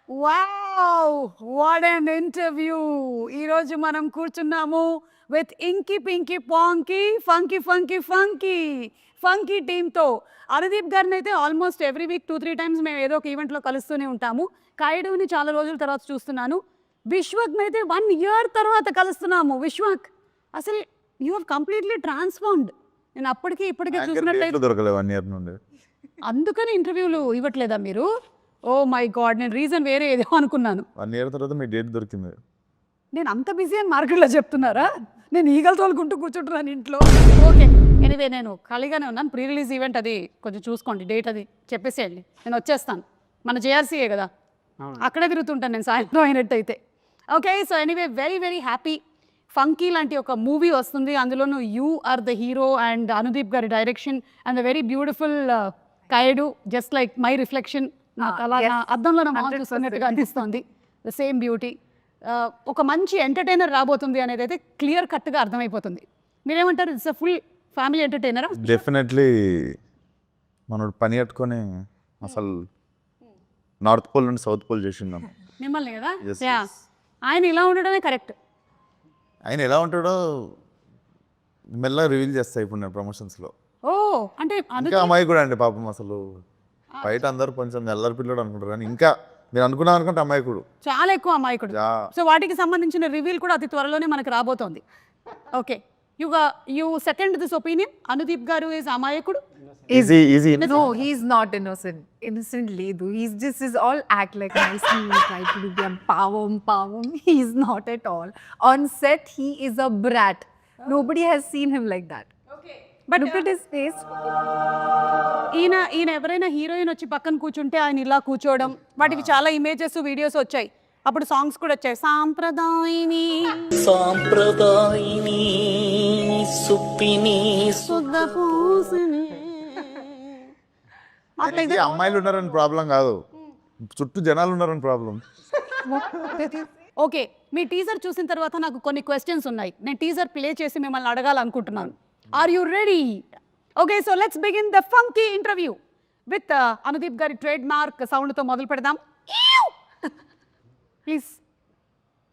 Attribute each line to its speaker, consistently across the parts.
Speaker 1: Wow what an interview. ఈరోజు మనం కూర్చున్నాము with inky pinky ponky funky funky funky funky టీమ్తో. అనుదీప్ గారిని అయితే ఆల్మోస్ట్ ఎవ్రీ వీక్ 2-3 టైమ్స్ మేము ఏదో ఒక ఈవెంట్లో కలుస్తూనే ఉంటాము. కాయుడుని చాలా రోజుల తర్వాత చూస్తున్నాను. విశ్వక్ని అయితే 1 year తర్వాత కలుస్తున్నాము. విశ్వక్, అసలు యూ హ్యావ్ కంప్లీట్లీ ట్రాన్స్ఫార్మ్డ్. నేను అప్పటికి ఇప్పటికే చూసినట్లయితే
Speaker 2: దొరకలేదు 1 year నుండి.
Speaker 1: అందుకని ఇంటర్వ్యూలు ఇవ్వట్లేదా మీరు? ఓ మై గాడ్, నేను రీజన్ వేరే ఏదో అనుకున్నాను.
Speaker 2: 1 year తర్వాత మీ డేట్ దొరికింది.
Speaker 1: నేను అంత బిజీ అని మార్కెట్లో చెప్తున్నారా? నేను ఈగలు తోలుకుంటూ కూర్చుంటున్నాను ఇంట్లో. ఓకే, ఎనీవే నేను ఖాళీగానే ఉన్నాను. ప్రీ రిలీజ్ ఈవెంట్ అది కొంచెం చూసుకోండి, డేట్ అది చెప్పేసేయండి, నేను వచ్చేస్తాను. మన జేఆర్సీయే కదా, అక్కడే తిరుగుతుంటాను నేను సాయంత్రం అయినట్టయితే. Okay, so anyway very very happy. Funky లాంటి ఒక మూవీ వస్తుంది, అందులోనూ you are the hero and Anudeep గారి direction and the very beautiful Kayadu, just like my reflection. నాకు అలా నా అద్దంలో నా మొహం చూస్తున్నట్టుగా అనిపిస్తుంది. The same beauty. ఒక మంచి ఎంటర్టైనర్ రాబోతుంది అనేది అయితే క్లియర్ కట్గా అర్థమైపోతుంది. మీరేమంటారు? ఇట్స్ అ ఫుల్ ఫ్యామిలీ ఎంటర్టైనరా?
Speaker 2: డెఫినెట్లీ మనోడు పని కట్టుకొని అసలు నార్త్ పోల్ నుండి సౌత్ పోల్ చేసిందాం
Speaker 1: మిమ్మల్ని కదా.
Speaker 2: Yes,
Speaker 1: yeah,
Speaker 2: yes.
Speaker 1: ఆయన ఇలా ఉండడమే కరెక్ట్.
Speaker 2: ఆయన ఎలా ఉంటాడో మెల్లగా రివీల్ చేస్తా ఇప్పుడు నేను ప్రమోషన్స్లో.
Speaker 1: ఓ అంటే
Speaker 2: ఇంకా అమ్మాయి కూడా అండి పాపం, అసలు బయట అందరూ కొంచెం ఎల్లరి పిల్లడు అనుకుంటారు కానీ ఇంకా మీరు అనుకున్నాం అనుకుంటే అమ్మాయికుడు
Speaker 1: చాలా ఎక్కువ అమాయకుడు. సో వాటికి సంబంధించిన రివీల్ కూడా అతి త్వరలోనే మనకు రాబోతోంది. Okay, you second this opinion, Anudeep గారు ఈజ్ అమాయకుడు?
Speaker 2: Easy.
Speaker 3: No, he's not innocent. Innocent Ledu. He's all act like nicely. He try to do the power. He's not at all. On set, he is a brat. Nobody has seen him like that.
Speaker 1: But
Speaker 3: Look at his face.
Speaker 1: ఈయన ఎవరైనా heroine వచ్చి పక్కన కూర్చుంటే ఆయన ఇలా కూర్చోవడం, వాటికి చాలా ఇమేజెస్ వీడియోస్ వచ్చాయి. అప్పుడు సాంగ్స్ కూడా వచ్చాయి. సాంప్రదాయిని సుప్పిని సుద్దపూసిని.
Speaker 2: అమ్మాయిలు ఉన్నారని ప్రాబ్లం కాదు, చుట్టూ జనాలు ఉన్నారని ప్రాబ్లం.
Speaker 1: ఓకే, మీ టీజర్ చూసిన తర్వాత నాకు కొన్ని క్వశ్చన్స్ ఉన్నాయి. నేను టీజర్ ప్లే చేసి మిమ్మల్ని అడగాలనుకుంటున్నాను. Are you ready? Okay, so let's begin the funky interview with Anudeep గారి ట్రేడ్ మార్క్ సౌండ్తో మొదలు పెడదాం. Please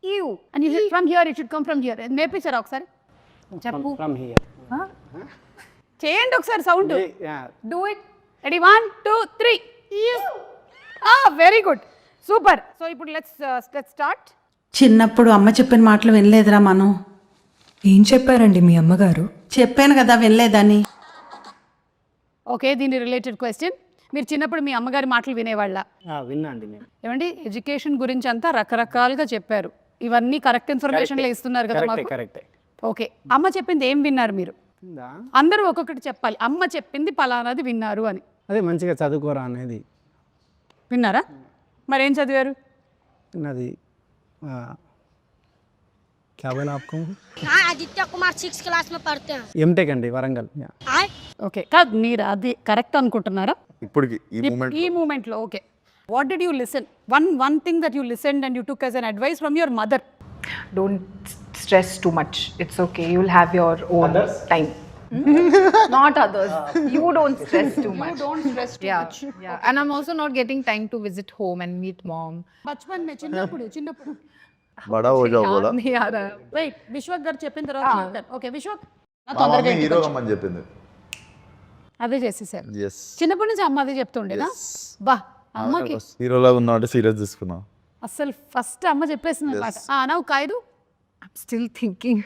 Speaker 1: you and you from here, it should come from here. నేర్పించారా ఒకసారి? చెప్పు.
Speaker 4: From here.
Speaker 1: చేయండి ఒకసారి sound.
Speaker 4: Yeah.
Speaker 1: Do it. Ready, 1 2 3. Very good, super. So ఇప్పుడు లెట్స్ స్టార్ట్.
Speaker 5: చిన్నప్పుడు అమ్మ చెప్పిన మాటలు వినలేదురా మనం.
Speaker 6: ఏం చెప్పారండి మీ అమ్మగారు?
Speaker 5: చెప్పాను కదా వినలేదని.
Speaker 1: ఓకే, దీని రిలేటెడ్ క్వశ్చన్. మీరు చిన్నప్పుడు మీ అమ్మగారి మాటలు వినేవాళ్ళ?
Speaker 4: విన్నాండి నేను.
Speaker 1: ఏమండి, ఎడ్యుకేషన్ గురించి అంతా రకరకాలుగా చెప్పారు. ఇవన్నీ కరెక్ట్ ఇన్ఫర్మేషన్లో ఇస్తున్నారు కదా మాకు.
Speaker 4: కరెక్టే.
Speaker 1: ఓకే, అమ్మ చెప్పింది ఏం విన్నారు మీరు? అందరూ ఒక్కొక్కటి చెప్పాలి. అమ్మ చెప్పింది పలానాది విన్నారు అని.
Speaker 4: అదే మంచిగా చదువుకోరా అనేది
Speaker 1: విన్నారా? మరేం చదివారు?
Speaker 4: అది क्या बोला आपको?
Speaker 7: हाँ, आदित्य कुमार 6th क्लास में पढ़ते हैं।
Speaker 4: ఎంటెక్ అండి, వరంగల్.
Speaker 7: आए
Speaker 1: ఓకే, కాదు మీరు అది కరెక్ట్ అనుకుంటున్నారా
Speaker 2: ఇప్పటికి ఈ మూమెంట్
Speaker 1: ఈ మూమెంట్లో? Okay, what did you listen? One thing that you listen and you took as an advice from your mother.
Speaker 3: Don't stress too much. It's okay. You'll have your own time. Not others. You don't stress too much.
Speaker 1: Don't stress too much.
Speaker 3: Yeah. And I'm also not getting time to visit home and meet mom.
Speaker 1: బచ్పన్ మే చిన్నప్పుడు
Speaker 2: బడా హో జాओ బోలా.
Speaker 3: नहीं आ रहा.
Speaker 1: Wait, Vishwak గారు చెప్పిన తర్వాత చెప్తాను. ఓకే విశ్వక్, నా తొందరగా ఇంటికి
Speaker 2: హీరో
Speaker 1: వచ్చి.
Speaker 2: రమ్మని చెప్పింది.
Speaker 1: అదే చేసేసారు.
Speaker 2: yes
Speaker 1: చిన్నప్పటి నుంచి అమ్మ అదే చెప్తుండేనా? బా, అమ్మకి
Speaker 2: హీరోలా ఉన్నాడు, సీరియస్ తీసుకున్నా.
Speaker 1: అసలు ఫస్ట్ అమ్మ చెప్పేసింది అనమాట. నవ్వు Kayadu.
Speaker 3: I'm still thinking.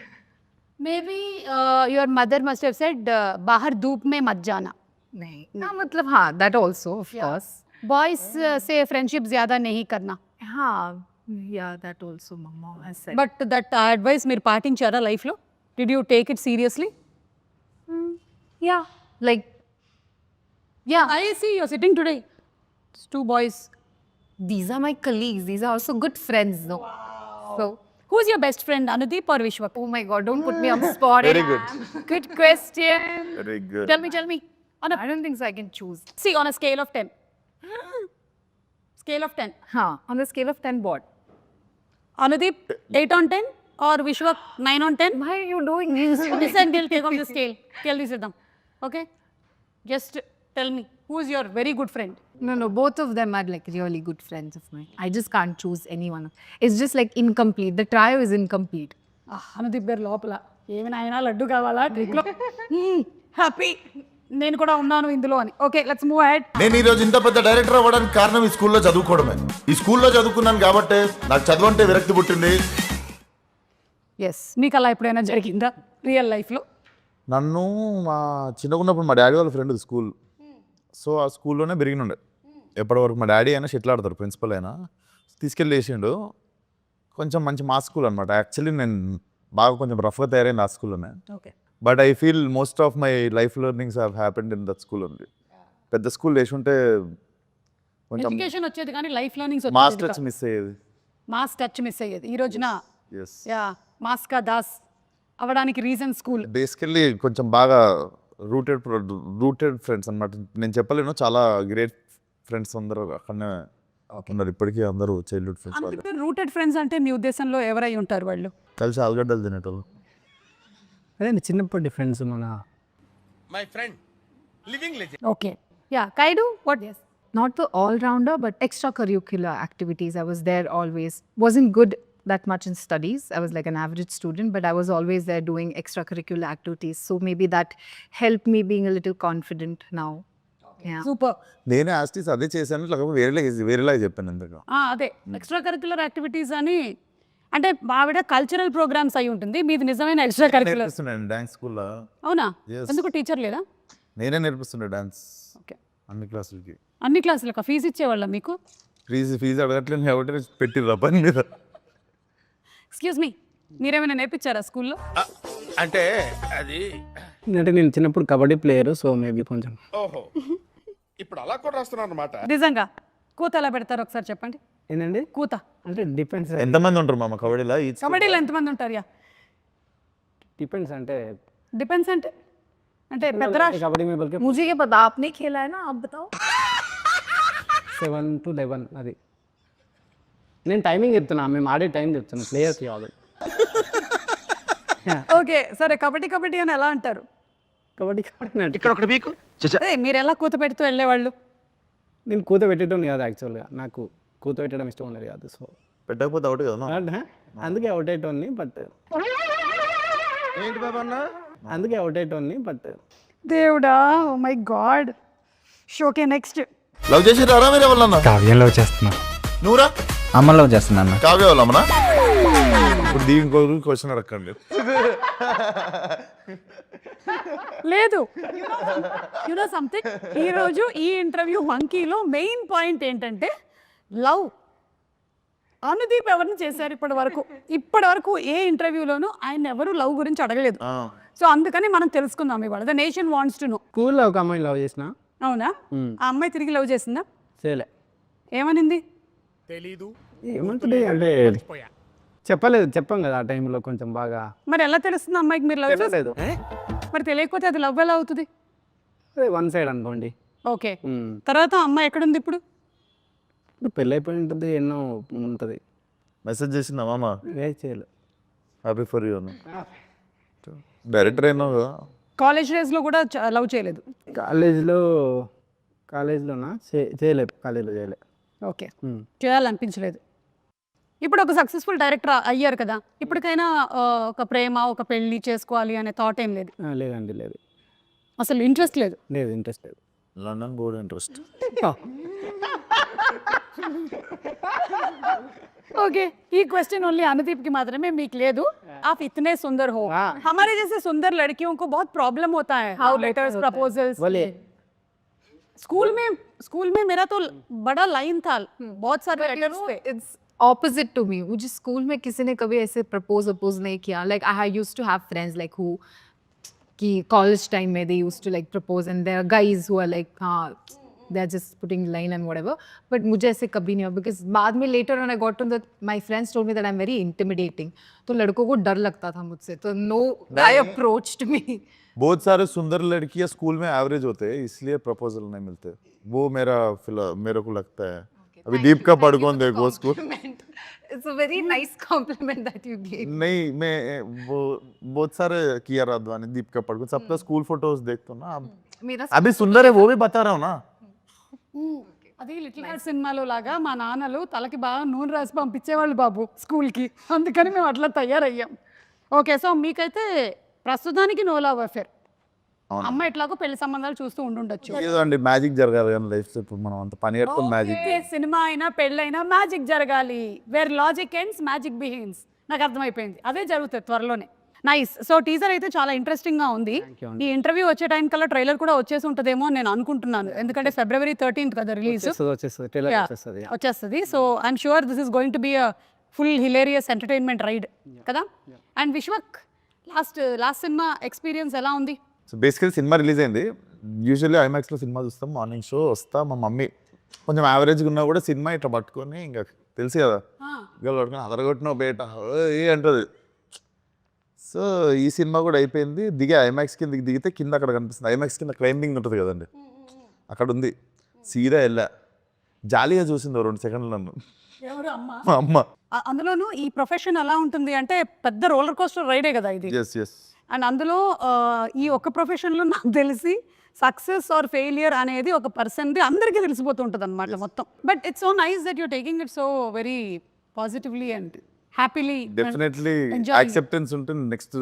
Speaker 1: Maybe your mother must have said బాహర్ ధూప్ మే మత్ జానా.
Speaker 3: नहीं. हाँ मतलब हाँ, that also of course.
Speaker 1: Boys సే ఫ్రెండ్షిప్ జ్యాదా నహీ కర్నా.
Speaker 3: हाँ, yeah, that also mama has said.
Speaker 1: But that advice మీరు పాటించారా లైఫ్లో? Did you take it seriously?
Speaker 3: Yeah, like
Speaker 1: yeah, I see you're sitting today. 2 boys.
Speaker 3: these are my colleagues. These are also good friends, though. So,
Speaker 1: Who's your best friend, Anudeep or Vishwak?
Speaker 3: oh my God, don't put me on the spot.
Speaker 2: Very good.
Speaker 1: Good question.
Speaker 2: Very good.
Speaker 1: Tell me.
Speaker 3: I don't think so. I can choose.
Speaker 1: See, on a scale of 10. Scale of 10.
Speaker 3: Huh? On the scale of 10, what?
Speaker 1: Anudeep, 8 on 10 or Vishwak 9 on 10?
Speaker 3: Why are you doing this?
Speaker 1: Listen, we'll take on the scale. Scale this with them. Okay? Just tell me who is your very good friend?
Speaker 3: No, both of them are like really good friends of mine. I just can't choose any one. It's just like incomplete. The trio is incomplete.
Speaker 1: అనుదిబ్బేరు లోపల ఏమి నాయనా లడ్డు కావాలా ట్రిక్లో happy నేను కూడా ఉన్నాను ఇందులో అని. Okay let's move ahead.
Speaker 2: నేను ఈ రోజు ఇంత పెద్ద డైరెక్టర్ అవ్వడానికి కారణం ఈ స్కూల్లో చదువుకోవడమే. ఈ స్కూల్లో చదువుకున్నాను కాబట్టి నాకు చదువు అంటే విరక్తి పుట్టింది.
Speaker 1: ఎస్, మీకు అలా ఎప్పుడైనా జరిగిందా రియల్ లైఫ్లో?
Speaker 2: నన్ను మా చిన్నగా ఉన్నప్పుడు మా డాడీ వాళ్ళ ఫ్రెండ్ స్కూల్, సో ఆ స్కూల్లోనే పెరిగినుండే. ఎప్పటివరకు మా డాడీ అయినా షటిల్ ఆడతారు, ప్రిన్సిపల్ అయినా తీసుకెళ్ళి వేసిండు. కొంచెం మంచి మా స్కూల్ అనమాట. యాక్చువల్లీ నేను బాగా కొంచెం రఫ్గా తయారైంది ఆ స్కూల్లోనే.
Speaker 1: Okay,
Speaker 2: but I feel most of my life learnings have happened in that school only. పెద్ద స్కూల్ వేసి ఉంటే కొంచెం
Speaker 1: ఎడ్యుకేషన్ వచ్చేది కానీ life learnings
Speaker 2: mass touch miss అయ్యేది.
Speaker 1: మాస్ టచ్ మిస్ అయ్యేది. ఈ రోజున
Speaker 2: ఎస్,
Speaker 1: యా మాస్కా దాస్ అవ్వడానికి రీజన్ స్కూల్.
Speaker 2: బేసికల్లీ కొంచెం బాగా రూటెడ్ ఫ్రెండ్స్ అనమాట. నేను చెప్పలేను, చాలా గ్రేట్ ఫ్రెండ్స్ అందరూ అక్కడనే ఉన్నారు ఇప్పటికీ. అందరూ చైల్డ్హుడ్ ఫ్రెండ్స్ వాళ్ళు.
Speaker 1: రూటెడ్ ఫ్రెండ్స్ అంటే మీ ఉద్దేశంలో ఎవరై ఉంటారు వాళ్ళు?
Speaker 2: కలిసి ఆలుగడ్డలు తినేటోళ్ళు.
Speaker 4: అదే చిన్నప్పటి ఫ్రెండ్స్ మన
Speaker 1: okay, yeah Kayadu what?
Speaker 3: Not the all-rounder, but extracurricular activities. I was there always. Wasn't good that much in studies. I was like an average student, but I was always there doing extracurricular activities. So maybe that helped me being a little confident now. Yeah.
Speaker 1: Super.
Speaker 2: నేనే ఆస్టీస్ అదే చేశాను, లేకపోతే వేరేలాగా చెప్పాను ఎందుకు.
Speaker 1: అదే extra curricular activities అని అంటే ఆవిడ కల్చరల్ ప్రోగ్రామ్స్ అయి ఉంటుంది, మీది నిజమైన ఎక్స్ట్రా కరిక్యులర్.
Speaker 2: నేర్పిస్తున్నాను డాన్స్ స్కూల్లో.
Speaker 1: అవునా?
Speaker 2: Yes.
Speaker 1: ఎందుకు టీచర్ లేదా?
Speaker 2: నేనే నేర్పిస్తుండే డాన్స్
Speaker 1: ఓకే,
Speaker 2: అన్ని క్లాసులకి.
Speaker 1: అన్ని క్లాసులకు ఫీజు ఇచ్చేవాళ్ళ మీకు?
Speaker 2: ఫీజు అడగట్లేదు కాబట్టి పెట్టిర్రా పని మీద.
Speaker 1: ఎక్స్క్యూజ్ మీ, మీరేమైనా నేర్పించారా స్కూల్లో?
Speaker 8: అంటే అది
Speaker 4: అంటే నేను చిన్నప్పుడు కబడ్డీ ప్లేయర్, సో మేబీ కొంచెం.
Speaker 8: ఓహో, ఇప్పుడు అలా కూడా రాస్తున్నారు అనమాట.
Speaker 1: నిజంగా కూత ఎలా పెడతారు ఒకసారి చెప్పండి.
Speaker 4: ఏంటండి
Speaker 1: కూత
Speaker 4: అంటే డిపెండ్స్.
Speaker 2: ఎంతమంది ఉంటారు మామ కబడ్డీలో?
Speaker 1: కబడ్డీలో ఎంతమంది ఉంటారు? యా
Speaker 4: డిపెండ్స్ అంటే
Speaker 1: డిపెండ్స్ అంటే అంటే పెద్దరా
Speaker 4: కబడ్డీ में बल्कि
Speaker 3: मुझे ये पता, आपने खेला है ना, आप बताओ.
Speaker 4: 7 to 11 అది. నేను టైమింగ్ చెప్తున్నా, మేము ఆడే టైం చెప్తున్నా, ప్లేయర్స్ కాదు.
Speaker 1: ఓకే సరే, కబడ్డీ అని ఎలా అంటారు?
Speaker 4: కబడ్డీ
Speaker 8: ఇక్కడ ఒకటి మీకు
Speaker 1: అదే మీరు ఎలా కూత పెడుతూ వెళ్ళేవాళ్ళు?
Speaker 4: నేను కూత పెట్టడం కాదు యాక్చువల్గా, నాకు కూత పెట్టడం ఇష్టం ఉండదు కాదు. సో
Speaker 2: పెట్టకపోతే అవుట్ కదా.
Speaker 4: అందుకే అవుట్ అయ్యేటోన్ని, బట్
Speaker 8: ఏంటి బాబా అన్న?
Speaker 4: అందుకే అవుట్ అయ్యేటోన్ని బట్
Speaker 1: దేవుడా, oh my god. Okay next.
Speaker 2: Love చేసి రారా మీరు ఎవరన్నా?
Speaker 9: కావ్యం లవ్ చేస్తున్నా.
Speaker 2: నువ్వురా?
Speaker 9: అమ్మ లవ్ చేస్తున్నా.
Speaker 2: కావ్య వాళ్ళమ్మనా? ఇప్పుడు దీనికి క్వశ్చన్ అడగండి.
Speaker 1: లేదు, యు నో సంథింగ్, ఈరోజు ఈ ఇంటర్వ్యూ మంకీలో మెయిన్ పాయింట్ ఏంటంటే లవ్. అనుదీప్ ఎవరిని చేశారు ఇప్పటి వరకు ఏ ఇంటర్వ్యూలోనూ ఆయన ఎవరు లవ్ గురించి అడగలేదు. సో అందుకని మనం తెలుసుకుందాం ఇవాళ. The nation wants to know.
Speaker 4: స్కూల్లో ఒక అమ్మాయిని లవ్ చేసిన.
Speaker 1: అవునా? ఆ అమ్మాయి తిరిగి లవ్ చేసిందా?
Speaker 4: చేయలే.
Speaker 1: ఏమనింది?
Speaker 4: ఏమంటుంది అంటే చెప్పాం కదా ఆ టైంలో కొంచెం బాగా.
Speaker 1: మరి ఎలా తెలుస్తుంది అమ్మాయికి మీరు లవ్ చేసి?
Speaker 4: తెలియలేదు.
Speaker 1: మరి తెలియకపోతే అది లవ్ ఎలా అవుతుంది?
Speaker 4: అదే వన్ సైడ్ అనుకోండి.
Speaker 1: ఓకే, తర్వాత అమ్మాయి ఎక్కడుంది ఇప్పుడు?
Speaker 4: ఇప్పుడు పెళ్ళి అయిపోయి ఉంటుంది, ఎన్నో ఉంటుంది.
Speaker 2: మెసేజ్ చేసిందా మామ?
Speaker 4: చేయలేదు.
Speaker 2: హ్యాపీ ఫర్ యూ అన్న. డైరెక్టర్ అయినా కదా.
Speaker 1: కాలేజ్ డేస్లో కూడా లవ్ చేయలేదు?
Speaker 4: కాలేజ్లోనా చేయలేదు, కాలేజ్లో చేయలేదు.
Speaker 1: ఓకే, చేయాలనిపించలేదు. ఇప్పుడు ఒక సక్సెస్ఫుల్ డైరెక్టర్ అయ్యారు కదా, ఇప్పటికైనా ఒక ప్రేమ, ఒక పెళ్లి చేసుకోవాలి అనే థాట్ ఏం లేదు?
Speaker 4: లేదండి, లేదు,
Speaker 1: అసలు ఇంట్రెస్ట్ లేదు?
Speaker 4: లేదు, ఇంట్రెస్ట్ లేదు.
Speaker 2: London board interest.
Speaker 1: ओके, ये क्वेश्चन ओनली अनुदीप की मात्रा में मीक ले दो. आप इतने सुंदर हो, हमारे जैसे सुंदर लड़कियों को बहुत प्रॉब्लम होता है. How letters, proposals. स्कूल में मेरा तो बड़ा लाइन था, बहुत सारे लेटर्स थे.
Speaker 3: It's opposite to me. मुझे स्कूल में किसी ने कभी ऐसे प्रपोज नहीं किया. Like I used to have friends like who कि college time में they used to like propose, and there are guys who are like they're just putting line and whatever. But मुझे ऐसे कभी नहीं हुआ, because बाद में later when I got to that, my friends told me that I'm very intimidating. तो लड़कों को डर लगता था मुझसे, तो no guy approached me.
Speaker 2: बहुत सारे सुंदर लड़कियां स्कूल में एवरेज होते हैं, इसलिए प्रपोजल नहीं मिलते. वो मेरे को लगता है. अभी दीप का पढ़ देखो school.
Speaker 3: It's a very nice compliment that you gave.
Speaker 2: नहीं, मैं वो बहुत सारे किया राधवानी, दीप का पढ़ सबका स्कूल फोटोज देखता हूँ ना.
Speaker 3: मेरा
Speaker 2: అభి సుందరే ఓ భీ బతా రहा हूं ना
Speaker 1: అది లిటిల్ హార్ట్ సినిమాలో లాగా మా నాన్నలు తలకి బాగా నూనె రాసి పంపించేవాళ్ళు బాబు స్కూల్కి, అందుకని మేము అట్లా తయారయ్యాం. ఓకే, సో మీకైతే ప్రస్తుతానికి నో లవ్ అఫేర్. అమ్మ ఎట్లాగో పెళ్లి సంబంధాలు చూస్తూ ఉండుండొచ్చు.
Speaker 2: ఏదో అండి మ్యాజిక్ జరగాలి కానీ లైఫ్ ఇప్పుడు మనం అంత పని కట్టుకుని మ్యాజిక్.
Speaker 1: ఓకే, సినిమా అయినా పెళ్ళైనా మ్యాజిక్ జరగాలి. Where logic ends magic begins. నాకు అర్థమైపోయింది, అదే జరుగుతుంది త్వరలోనే. నైస్. సో టీజర్ అయితే చాలా ఇంట్రెస్టింగ్ గా ఉంది. ఈ ఇంటర్వ్యూ వచ్చే టైం కల్లా ట్రైలర్ కూడా వచ్చేసి ఉంటుందేమో అని నేను అనుకుంటున్నాను, ఎందుకంటే February 13th కదా రిలీజ్.
Speaker 4: వచ్చేస్తుంది ట్రైలర్ వచ్చేస్తుంది.
Speaker 1: వచ్చేస్తుంది. So I'm sure this is going to be a full hilarious entertainment ride కదా. అండ్ విశ్వక్, లాస్ట్ సినిమా ఎక్స్పీరియన్స్ ఎలా ఉంది?
Speaker 2: సో బేసికలీ సినిమా రిలీజ్ అయింది. యూజువల్లీ ఐమాక్స్లో సినిమా చూస్తాం, మార్నింగ్ షో వస్తా. మా మమ్మీ కొంచెం యావరేజ్గా ఉన్నా కూడా సినిమా ఇట్లా పట్టుకొని ఇంకా తెలుసు కదా గల్ పట్టుకొని అదరగొట్టిన బేట ఏ అంటుంది. సో ఈ సినిమా కూడా అయిపోయింది. ఐమాక్స్ కింద దిగితే కింద అక్కడ కనిపిస్తుంది. ఐమాక్స్ కింద క్లైంబింగ్ ఉంటుంది కదండి, అక్కడ ఉంది. సీదా వెళ్ళా, జాలీగా చూసింది 2 సెకండ్లు నన్ను
Speaker 1: ఎవరు అమ్మ?
Speaker 2: మా అమ్మ.
Speaker 1: అందులోనూ ఈ ప్రొఫెషన్ ఎలా ఉంటుంది అంటే పెద్ద రోలర్ కోస్టర్ రైడే కదా ఇది.
Speaker 2: Yes yes.
Speaker 1: అండ్ అందులో ఈ ఒక్క ప్రొఫెషన్లో నాకు తెలిసి సక్సెస్ ఆర్ ఫెయిలియర్ అనేది ఒక పర్సన్ది అందరికీ తెలిసిపోతూ ఉంటుంది అనమాట మొత్తం. But it's so nice that you're taking it so very positively and happily.
Speaker 2: Definitely acceptance ఉంటుంది. Next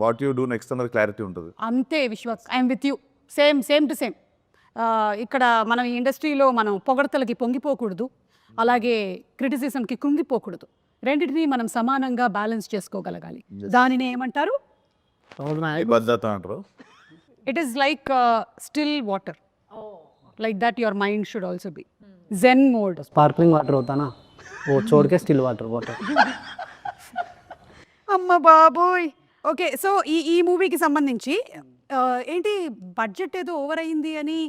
Speaker 2: what you do next అన్నది క్లారిటీ ఉంటుంది.
Speaker 1: అంతే Vishwas, I'm with you. Same to same. ఇక్కడ మనం ఈ ఇండస్ట్రీలో మనం పొగడతలకి పొంగిపోకూడదు, అలాగే క్రిటిసిజంకి కృంగిపోకూడదు. రెండింటినీ మనం సమానంగా బ్యాలెన్స్ చేసుకోగలగాలి. దానిని ఏమంటారు?
Speaker 2: భద్రత అంటారు.
Speaker 1: It is like still water. Like that your mind should also be. Zen mode.
Speaker 4: Sparkling water होता ना, वो छोड़ के स्टिल वाटर.
Speaker 1: అమ్మ బాబోయ్. ఓకే, సో ఈ మూవీకి సంబంధించి ఏంటి బడ్జెట్ ఏదో ఓవర్ అయింది అని.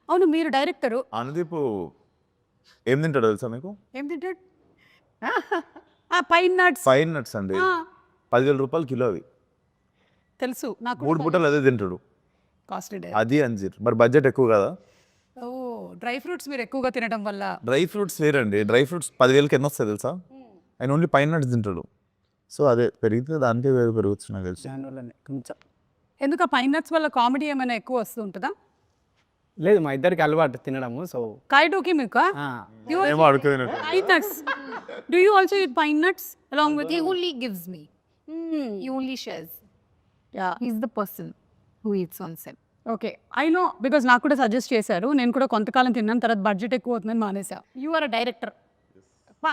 Speaker 1: అవును, మీరు డైరెక్టరు.
Speaker 2: అనుదీప్ ఏం తింటాడు తెలుసా మీకు?
Speaker 1: ఏం తింటాడు? Pine nuts.
Speaker 2: ఫైన్ నట్స్ అండి, 10,000 రూపాయలు కిలో అవి.
Speaker 1: తెలుసు నాకు.
Speaker 2: 3 పూటలు అదే తింటాడు.
Speaker 1: కాస్ట్లీ.
Speaker 2: అది అంజీర్. మరి బడ్జెట్ ఎక్కువ కదా.
Speaker 1: ఓ, డ్రై ఫ్రూట్స్ మీరు ఎక్కువగా తినడం వల్ల.
Speaker 2: డ్రై ఫ్రూట్స్ వేరండి. డ్రై ఫ్రూట్స్ 10,000కి ఎన్ని వస్తాయి తెలుసా? ఆయన ఓన్లీ పైన నట్స్ తింటాడు. సో అదే పెరిగితే దానికే పెరుగుతుంది నాకు తెలుసు.
Speaker 4: దానివల్లనే కొంచెం.
Speaker 1: ఎందుకు పైన్ నట్స్ వల్ల కామెడీ ఏమైనా ఎక్కువ వస్తూ ఉంటుందా?
Speaker 4: లేదు, మా ఇద్దరికి అలవాటు తినడము. సో
Speaker 1: కాయడోకి మీకు
Speaker 2: ఏమో అడుగుతున్నట్టు.
Speaker 1: pine nuts. Do you also eat pine nuts along with
Speaker 3: he
Speaker 1: you?
Speaker 3: only gives me. He only shares.
Speaker 1: Yeah.
Speaker 3: He's the person who eats on set.
Speaker 1: Okay, I know, because నాకు కూడా suggest చేశారు. నేను కూడా కొంతకాలం తిన్నాను, తర్వాత budget ఎక్కువ అవుతుందని మానేసా. యు ఆర్ అ డైరెక్టర్,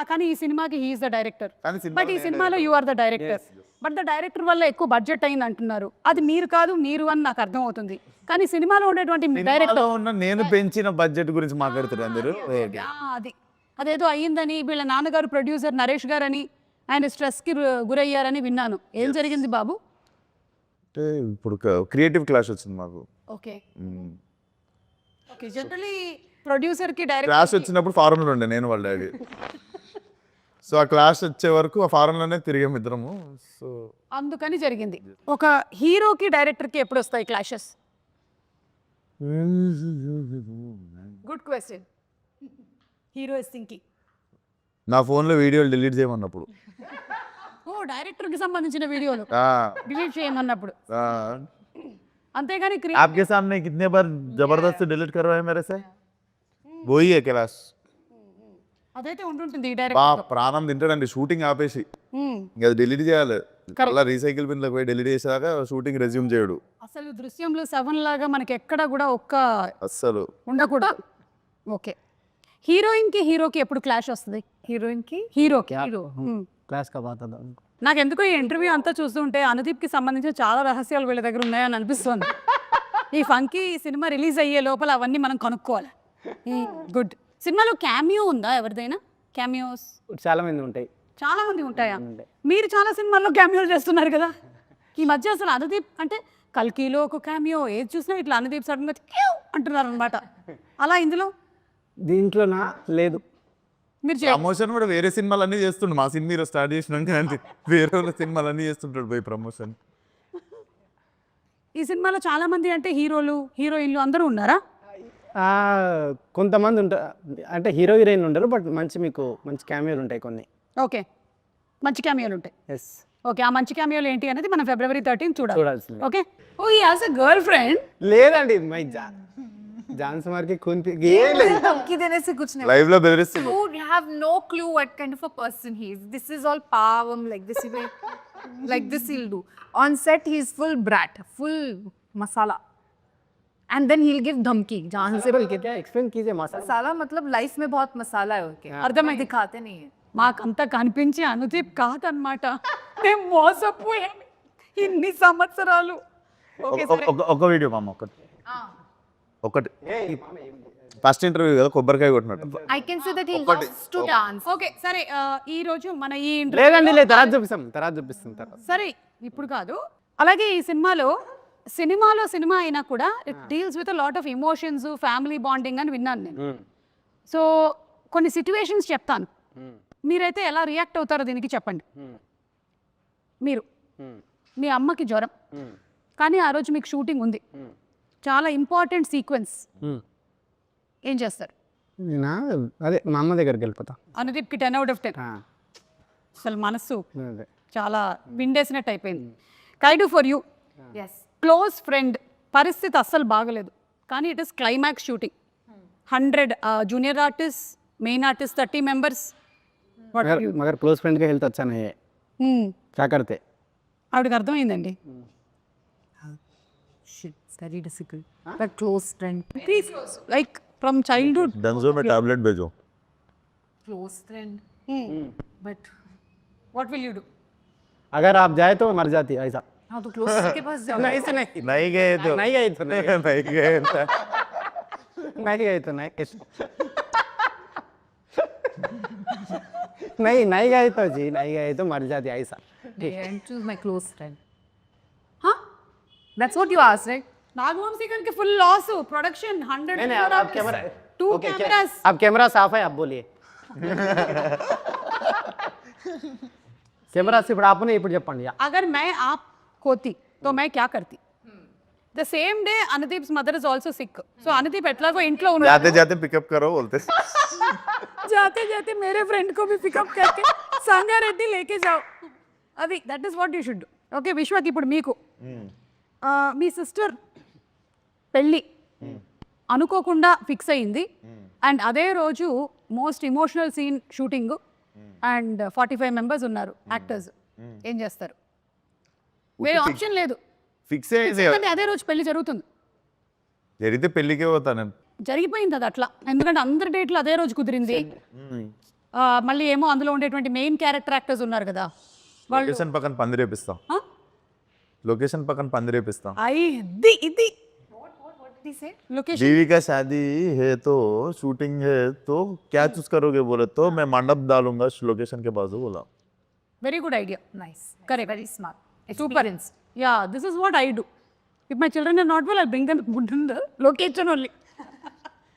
Speaker 1: కానీ ఈ సినిమాకి హీఈస్ ద డైరెక్టర్. బట్ ఈ సినిమాలో you are the director. But the director వల్ల ఎక్కువ బడ్జెట్ అయింది అంటున్నారు. అది మీరు కాదు, మీరు అని నాకు అర్థం అవుతుంది. కానీ సినిమాలో ఉండేటువంటి డైరెక్టర్
Speaker 2: నేను పెంచిన బడ్జెట్ గురించి మాట్లాడుతారు అందరూ.
Speaker 1: అదేదో అయ్యిందని, వీళ్ళ నాన్నగారు ప్రొడ్యూసర్ నరేష్ గారు అని, ఆయన స్ట్రెస్కి గురయ్యారని విన్నాను. ఏం జరిగింది బాబు?
Speaker 2: అంటే ఇప్పుడు క్రియేటివ్ క్లాష్ వచ్చింది మాకు.
Speaker 1: Okay okay. జనరలీ ప్రొడ్యూసర్కి డైరెక్టర్
Speaker 2: క్లాష్ వచ్చినప్పుడు ఫారెన్లో ఉండే నేను వాళ్ళ డాడీ. సో ఆ క్లాష్ వచ్చే వరకు ఆ ఫారెన్లోనే తిరిగాము ఇద్దరము. సో
Speaker 1: అందుకని జరిగింది. ఒక హీరోకి డైరెక్టర్కి ఎప్పుడు వస్తాయి clashes? Good question. Hero is thinking.
Speaker 2: నా ఫోన్లో వీడియోలు డిలీట్ చేయమన్నప్పుడు.
Speaker 1: ఓ, డైరెక్టర్కి సంబంధించిన వీడియోలు డిలీట్ చేయమన్నప్పుడు. అంతేగాని
Speaker 2: आपके सामने कितने बार जबरदस्ती डिलीट करवाए मेरे से, वही है क्लास.
Speaker 1: అదైతే ఉంటుంటుంది ఈ
Speaker 2: బా
Speaker 1: డైరెక్టర్.
Speaker 2: ప్రాణం తింటాడండి షూటింగ్ ఆపేసి. ఇంకా అది డిలీట్ చేయాలి. అలా రీసైకిల్ బిన్లోకి పోయి డిలీట్ చేసాక షూటింగ్ రెజ్యూమ్ చేయడు.
Speaker 1: అసలు దృశ్యంలో 7 లాగా మనకి ఎక్కడ కూడా ఒక్క
Speaker 2: అస్సలు
Speaker 1: ఉండకూడదు. ఓకే, హీరోయిన్కి హీరోకి ఎప్పుడు క్లాష్ వస్తుంది?
Speaker 3: Heroine ki?
Speaker 1: హీరోకి.
Speaker 4: క్లాస్ కా బాత్ అదా.
Speaker 1: నాకు ఎందుకో ఈ ఇంటర్వ్యూ అంతా చూస్తుంటే అనుదీప్కి సంబంధించిన చాలా రహస్యాలు వీళ్ళ దగ్గర ఉన్నాయని అనిపిస్తుంది. ఈ ఫంకీ సినిమా రిలీజ్ అయ్యే లోపల అవన్నీ మనం కనుక్కోవాలి. గుడ్. సినిమాలో క్యామియో ఉందా ఎవరిదైనా? క్యామియోస్
Speaker 4: చాలా మంది ఉంటాయి.
Speaker 1: చాలా మంది ఉంటాయా? మీరు చాలా సినిమాల్లో క్యామియోలు చేస్తున్నారు కదా ఈ మధ్య. అసలు అనుదీప్ అంటే కల్కీలో ఒక క్యామియో, ఏది చూసినా ఇట్లా అనుదీప్ సడన్గా అంటున్నారు అనమాట. అలా ఇందులో
Speaker 4: దీంట్లో నా లేదు.
Speaker 1: మీరు
Speaker 2: ప్రమోషన్ కూడా వేరే సినిమాలు అన్నీ చేస్తుండు. మా సినిమా స్టార్ట్ చేసినాక అంటే వేరే వాళ్ళ సినిమాలు అన్నీ చేస్తుంటాడు పోయి ప్రమోషన్.
Speaker 1: ఈ సినిమాలో చాలా మంది అంటే హీరోలు హీరోయిన్లు అందరూ ఉన్నారా?
Speaker 4: కొంతమంది ఉంటారు, అంటే హీరో హీరోయిన్ ఉండరు, బట్ మంచి మీకు మంచి క్యామియోలు ఉంటాయి కొన్ని.
Speaker 1: ఓకే, మంచి క్యామియోలు ఉంటాయి.
Speaker 4: ఎస్.
Speaker 1: ఓకే, ఆ మంచి క్యామియోలు ఏంటి అనేది మనం February 13 చూడాలి.
Speaker 4: చూడాల్సిందే.
Speaker 1: Okay. Oh he has a girlfriend.
Speaker 4: లేదండి మై జాన్స్ మార్కి ఏం లేదు.
Speaker 3: धमकी देने से कुछ नहीं.
Speaker 2: లైవ్ లో బెదిరిస్తుంది.
Speaker 3: You have no clue what kind of a person he is. This is all pavam, like this he will, like this he'll do. On set he is full brat, full masala. And then he'll give धमकी जहाँ से बोल के
Speaker 4: क्या explain कीजिए मसाला.
Speaker 3: मसाला मतलब life में बहुत मसाला है उनके.
Speaker 1: అర్థమైంది.
Speaker 3: दिखाते नहीं है.
Speaker 1: మాకంతా కనిపించి అనుదీప్ కాదనమాట. మేము మోసపోయాం ఇన్ని సంవత్సరాలు. ఓకే సరే.
Speaker 2: ఒక వీడియో మామ ఒకటి ఫస్ట్ ఇంటర్వ్యూ కదా కొబ్బరికాయ కొట్టినట్టు.
Speaker 3: I can say that he loves to dance.
Speaker 1: Okay సరే, ఈ రోజు మన ఈ
Speaker 4: లేదండి లేదు తర్వాత చూపిస్తాం తర్వాత.
Speaker 1: సరే ఇప్పుడు కాదు. అలాగే ఈ సినిమా అయినా కూడా it deals with lot of emotions, family bonding అని విన్నాను నేను. సో కొన్ని సిచ్యువేషన్స్ చెప్తాను, మీరైతే ఎలా రియాక్ట్ అవుతారో దీనికి చెప్పండి. మీరు మీ అమ్మకి జ్వరం, కానీ ఆ రోజు మీకు షూటింగ్ ఉంది, చాలా ఇంపార్టెంట్ సీక్వెన్స్, ఏం చేస్తారు?
Speaker 4: నేనా అదే మా అమ్మ దగ్గరికి వెళ్ళిపోతా.
Speaker 1: అనుదీప్కి 10 out of 10. అసలు మనస్సు
Speaker 4: అదే
Speaker 1: చాలా విండేసినట్టు అయిపోయింది. Kayadu for you,
Speaker 3: Yes.
Speaker 1: Close friend, పరిస్థితి అస్సలు బాగలేదు, కానీ it is climax shooting, 100 junior artist, main artist 30 members.
Speaker 4: मगर क्लोज फ्रेंड का हेल्थ अच्छा नहीं है, क्या करते?
Speaker 1: ఆవిడకి అర్థమైందండి.
Speaker 3: Shit, it's very difficult. But close friend.
Speaker 1: Like from childhood.
Speaker 2: డెన్జో మే టాబ్లెట్ भेजो.
Speaker 3: Close friend. But
Speaker 1: what will you do?
Speaker 4: अगर आप जाए तो मर जाती है ऐसा.
Speaker 3: हाँ तो close के पास जाओ.
Speaker 4: नहीं से नहीं
Speaker 2: नहीं गए तो
Speaker 4: नहीं गए तो नहीं
Speaker 2: नहीं गए तो
Speaker 4: नहीं गए तो नहीं नहीं गए तो जी नहीं गए तो मर जाती है ऐसा.
Speaker 3: And choose my close friend. Huh? That's what you asked, right?
Speaker 1: Nagavamsi గారికి ఫుల్ లాస్, ప్రొడక్షన్ 100
Speaker 4: नहीं नहीं आप कैमरा
Speaker 1: 2
Speaker 4: ओके
Speaker 1: cameras.
Speaker 4: अब कैमरा साफ है, आप बोलिए. कैमरा सिर्फ आपने ఇప్పుడు చెప్పండి.
Speaker 1: अगर मैं आप होती तो मैं क्या करती? The same day Anudeep's mother is also sick. So Anudeep ఎట్లాగో ఇంట్లో ఉన్నాడు,
Speaker 2: जाते जाते पिकअप करो बोलते.
Speaker 1: जाते जाते मेरे फ्रेंड को भी पिकअप करके संगारेड्डी लेके जाओ. అది that is what you should. Okay విశ్వకి ఇప్పుడు మీకు మీ సిస్టర్ పెళ్ళి అనుకోకుండా ఫిక్స్ అయింది, అండ్ అదే రోజు most emotional scene shooting, and 45 members ఉన్నారు యాక్టర్స్, ఏం చేస్తారు? వేరే ఆప్షన్ లేదు,
Speaker 2: ఫిక్స్ అయ్యేది
Speaker 1: ఎందుకంటే అదే రోజు పెళ్లి జరుగుతుంది.
Speaker 2: జరిగితే పెళ్ళికే పోతా నేను.
Speaker 1: జరిగిపోయింది అది అట్లా, ఎందుకంటే అందరి డేట్లు అదే రోజు కుదిరింది. మళ్ళీ ఏమో అందులో ఉండేటువంటి మెయిన్ క్యారెక్టర్ యాక్టర్స్ ఉన్నారు కదా, వాళ్ళు
Speaker 2: లొకేషన్ పక్కన పందిరేపిస్తాం. లొకేషన్ పక్కన పందిరేపిస్తాం.
Speaker 1: ఇది ఇది లొకేషన్.
Speaker 2: बीवी का शादी है तो शूटिंग है तो क्या चूज करोगे बोले तो मैं मंडप डालूंगा लोकेशन के बाजू बोला.
Speaker 1: Very good idea.
Speaker 3: Nice.
Speaker 1: Correct.
Speaker 3: Very smart.
Speaker 1: Super. Yeah, this is what I do. If my children are not well, I'll bring them in the location only.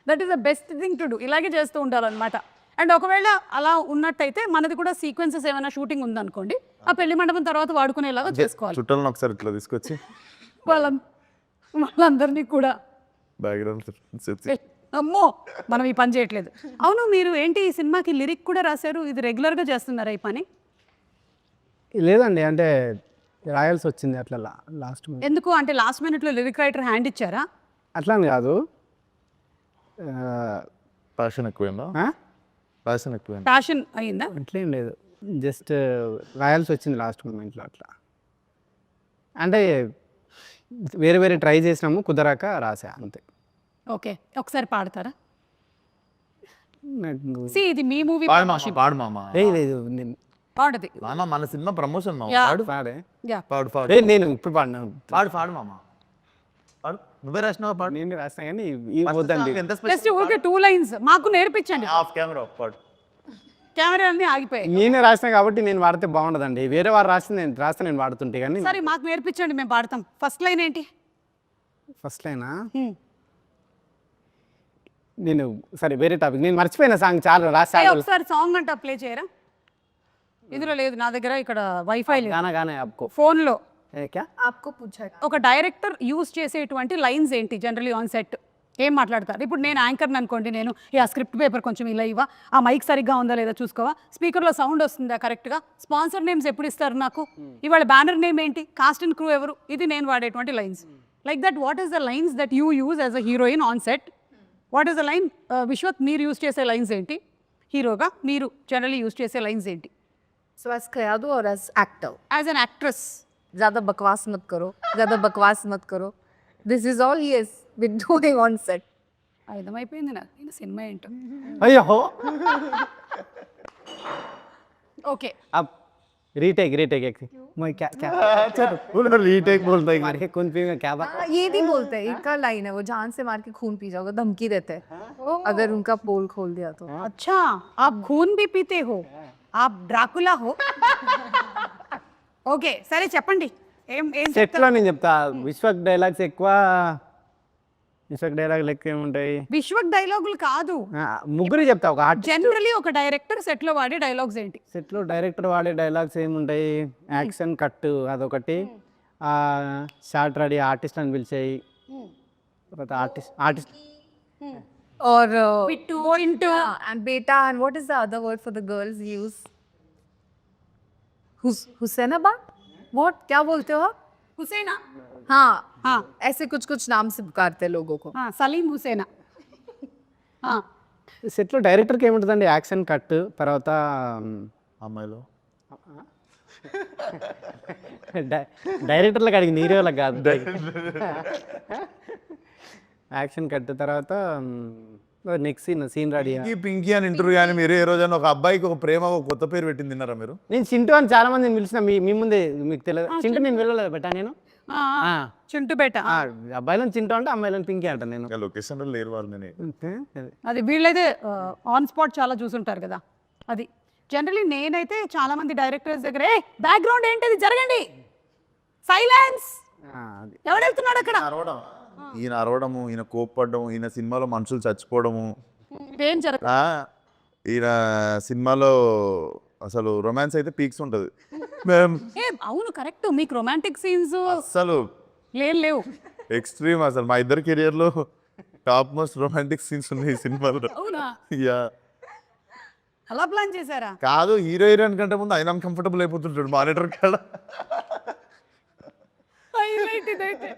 Speaker 1: That is the best thing to do. ఇలాగే చేస్తూ ఉండాలన్నమాట. And ఒకవేళ అలా ఉన్నట్టయితే మనది కూడా sequences ఏమైనా shooting ఉందనుకోండి, ఆ పెళ్లి మండపం తర్వాత వాడుకునేలాగా చేసుకోవాలి.
Speaker 2: చుట్టాలను ఒకసారి ఇట్లా తీసుకొచ్చి
Speaker 1: వాళ్ళందరినీ కూడా.
Speaker 2: బ్యాక్గ్రౌండ్
Speaker 1: అమ్మో మనం ఈ పని చేయట్లేదు. అవును, మీరు ఏంటి ఈ సినిమాకి లిరిక్ కూడా రాశారు, ఇది రెగ్యులర్గా చేస్తున్నారా ఈ పని?
Speaker 4: లేదండి, అంటే రాయాల్సి వచ్చింది అట్లా లాస్ట్ మినిట్.
Speaker 1: ఎందుకు అంటే లాస్ట్ మినిట్లో లిరిక్ రైటర్ హ్యాండ్ ఇచ్చారా?
Speaker 4: అట్లా అని కాదు,
Speaker 2: ప్యాషన్ ఎక్కువైందా? ప్యాషన్ ఎక్కువైందా?
Speaker 1: ప్యాషన్ అయిందా?
Speaker 4: అట్లేం లేదు, జస్ట్ రాయాల్సి వచ్చింది లాస్ట్ మూమెంట్లో అట్లా. అంటే వేరే వేరే ట్రై చేసినాము, కుదరాక రాసా అంతే.
Speaker 1: ఓకే, ఒకసారి పాడతారా?
Speaker 4: నాకు-
Speaker 1: See, ఇది మీ మూవీ
Speaker 2: పాడు మామ, పాడు మామ.
Speaker 4: లేదు నేను
Speaker 1: పాడది.
Speaker 2: మామ మన సినిమా ప్రమోషన్ మామ.
Speaker 1: Yeah.
Speaker 2: పాడు
Speaker 4: పాడే
Speaker 1: యా
Speaker 2: పాడు పాడు
Speaker 4: నేను ఇప్పుడు పాడినా,
Speaker 2: పాడు పాడు మామ. పాడు, నువ్వే రాసినావా? పాడు.
Speaker 4: నేను రాసినా కానీ ఈ వద్దండి.
Speaker 2: ఎంత
Speaker 1: జస్ట్ ఓకే 2 lines మాకు నేర్పించండి.
Speaker 2: ఆఫ్ కెమెరా పాడు.
Speaker 1: కెమెరా అన్ని ఆగిపోయాయి.
Speaker 4: నేనే రాసినా కాబట్టి నేను వాడితే బాగుండదండి, వేరే వారు రాసింది నేను రాస్తే నేను వాడుతుంటే. కానీ
Speaker 1: సరే మాకు నేర్పించండి, మేము పాడతాం. ఫస్ట్ లైన్ ఏంటి?
Speaker 4: ఫస్ట్ లైనా నేను సరే వేరే టాపిక్, నేను మర్చిపోయిన సాంగ్ చాలా రాసా.
Speaker 1: ఒకసారి సాంగ్ అంట ప్లే చేయరా? ఇందులో లేదు నా దగ్గర, ఇక్కడ వైఫై లేదు
Speaker 4: గానా గానా आपको
Speaker 1: ఫోన్లో.
Speaker 4: क्या
Speaker 3: आपको पूछा.
Speaker 1: ఒక డైరెక్టర్ యూజ్ చేసేటువంటి లైన్స్ ఏంటి జనరలీ ఆన్ సెట్? ఏం మాట్లాడతారు? ఇప్పుడు నేను యాంకర్ని అనుకోండి, నేను ఆ స్క్రిప్ట్ పేపర్ కొంచెం ఇలా ఇవ్వ, ఆ మైక్ సరిగ్గా ఉందా లేదా చూసుకోవా, స్పీకర్లో సౌండ్ వస్తుందా కరెక్ట్గా, స్పాన్సర్ నేమ్స్ ఎప్పుడు ఇస్తారు నాకు, ఇవాళ బ్యానర్ నేమ్ ఏంటి, కాస్ట్ అండ్ క్రూ ఎవరు, ఇది నేను వాడేటువంటి lines. Like that what is the lines that you use as a heroine on set? What is the line? Vishwak, మీరు యూజ్ చేసే లైన్స్ ఏంటి? హీరోగా మీరు జనరలీ యూజ్ చేసే లైన్స్ ఏంటి?
Speaker 3: So as Kayadu or as actor?
Speaker 1: As an actress.
Speaker 3: ज़्यादा बकवास मत करो, ज़्यादा बकवास मत करो. This is all he has been doing on set.
Speaker 1: అర్థమైపోయింది నాకు నేను సినిమా ఏంటో.
Speaker 4: అయ్యో
Speaker 1: ఓకే,
Speaker 4: अब रीटेक रीटेक एक मैं क्या क्या चलो रीटेक बोलता है मार के कौन पिएगा क्या बात
Speaker 3: हाँ, ये नहीं बोलते, इनका लाइन है वो, जान से मार के खून पी जाओगे, धमकी देते हैं अगर उनका पोल खोल दिया तो.
Speaker 1: अच्छा आप खून भी पीते हो, आप డ్రాకులా हो. ఓకే సరే చెప్పండి, ఏం ఏం
Speaker 4: సెట్లో నేను చెప్తా విశ్వక్ డైలాగ్స్ ఎక్కువ విశ్వక్ డైలాగ్ లెక్క ఏముంటాయి
Speaker 1: విశ్వక్ డైలాగులు కాదు,
Speaker 4: ముగ్గురు చెప్తా ఒక ఆర్టిస్ట్
Speaker 1: జనరలీ ఒక డైరెక్టర్ సెట్ లో వాడే డైలాగ్స్ ఏంటి?
Speaker 4: సెట్లో డైరెక్టర్ వాడే డైలాగ్స్ ఏముంటాయి, యాక్షన్ కట్ అదొకటి, షార్ట్ రెడీ ఆర్టిస్ట్ అని పిలిచాయి, తర్వాత ఆర్టిస్ట్
Speaker 3: और
Speaker 1: పిట్టు into
Speaker 3: and beta, and what is the other word for the girls use? Hussainabad, what क्या बोलते हो आप?
Speaker 1: హుసేనా.
Speaker 3: हाँ
Speaker 1: हाँ
Speaker 3: ऐसे कुछ कुछ नाम से पुकारते हैं लोगों को.
Speaker 1: సలీం హుసేనా.
Speaker 4: సెట్లో డైరెక్టర్కి ఏముంటుందండి, యాక్షన్ కట్, తర్వాత
Speaker 2: అమ్మాయిలో
Speaker 4: డైరెక్టర్లకు అడిగి హీరోలకు కాదు, యాక్షన్ కట్ తర్వాత నెక్స్ట్ సీన్ రెడీ.
Speaker 2: పింకీ అని ఇంటర్వ్యూ కానీ మీరు ఏ రోజైనా ఒక అబ్బాయికి ఒక ప్రేమ ఒక కొత్త పేరు పెట్టింది తిన్నారా మీరు?
Speaker 4: నేను చింటూ అని చాలా మందిని పిలిచిన మీ ముందే, మీకు తెలియదు చింటూ నేను వెళ్ళలేదు బెట్టా నేను
Speaker 1: చింటూ బేట.
Speaker 4: అబ్బాయిలను చింటూ అంటే అమ్మాయిలను పింకీ అంట నేను.
Speaker 2: లొకేషన్లో లేరు వాళ్ళు. నేను
Speaker 1: అది వీళ్ళైతే ఆన్ స్పాట్ చాలా చూసుంటారు కదా. అది జనరలీ నేనైతే చాలా మంది డైరెక్టర్స్ దగ్గర ఏ బ్యాక్గ్రౌండ్ ఏంటిది, జరగండి, సైలెన్స్, ఎవరు వెళ్తున్నాడు అక్కడ,
Speaker 2: ఈయన అరవడము, ఈయన కోప్పడము, ఈయన సినిమాలో మనుషులు చచ్చిపోవడము,
Speaker 1: ఏం జరగదు.
Speaker 2: ఈయన సినిమాలో అసలు రొమాన్స్ అయితే పీక్స్ ఉంటుంది.
Speaker 1: ఏ అవును కరెక్ట్, మీకు రొమాంటిక్ సీన్స్
Speaker 2: అసలు
Speaker 1: లేవు.
Speaker 2: ఎక్స్ట్రీమ్ అసలు మా ఇద్దరు కెరియర్లో టాప్ మోస్ట్ రొమాంటిక్ సీన్స్ ఉన్నాయి ఈ సినిమాలో.
Speaker 1: అవునా?
Speaker 2: యా
Speaker 1: అలా ప్లాన్ చేశారా?
Speaker 2: కాదు, హీరో హీరోయిన్ కంటే ముందు ఆయన కంఫర్టబుల్ అయిపోతుంటాడు మానిటర్ కాడ.
Speaker 1: హైలైట్ ఇదైతే.